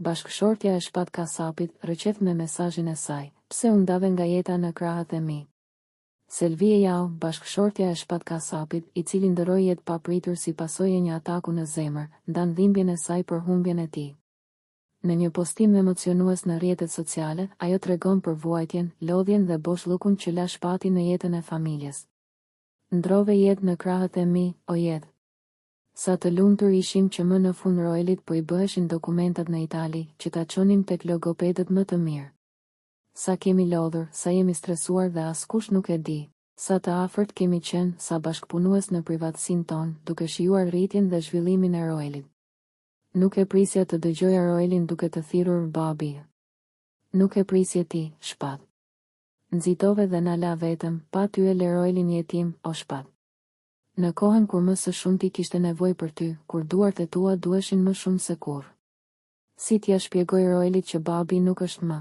Bashkëshortja e shpat kasapit rëqet me mesazhin e saj, pse u ndave nga jeta në krahët e mi. Selvi e Jau, bashkëshortja e shpat kasapit, i cili ndëroi jetë papritur si pasojë një ataku në zemër, ndan dhimbjen e saj për humbjen e tij. Në një postim emocionues në rrjetet sociale, ajo tregon për vuajtjen, lodhjen dhe boshllukun që la shpati në jetën e familjes. Ndrove jetë në krahët e mi, o jetë. Sa të lumtur ishim që më në fund Roelit po i bëheshin dokumentat në Itali, që ta çonim tek logopedët më të mirë. Sa kemi lodhur, sa jemi stresuar dhe askush nuk e di. Sa të afërt kemi qenë, sa bashkëpunues në privatësinë tonë, duke shijuar rritjen dhe zhvillimin e Roelit. Nuk e prisja të dëgjoja Roelin duke të thirrur babi. Nuk e prisje ti, shpat. Nxitove dhe na la vetëm, pa ty e le Roelin jetim, o shpat. Në kohën kur më së shumti kishte nevojë për ty, kur duart e tua duheshin më shumë se kurrë. Si t'ja shpjegoj Roelit që babi nuk është më?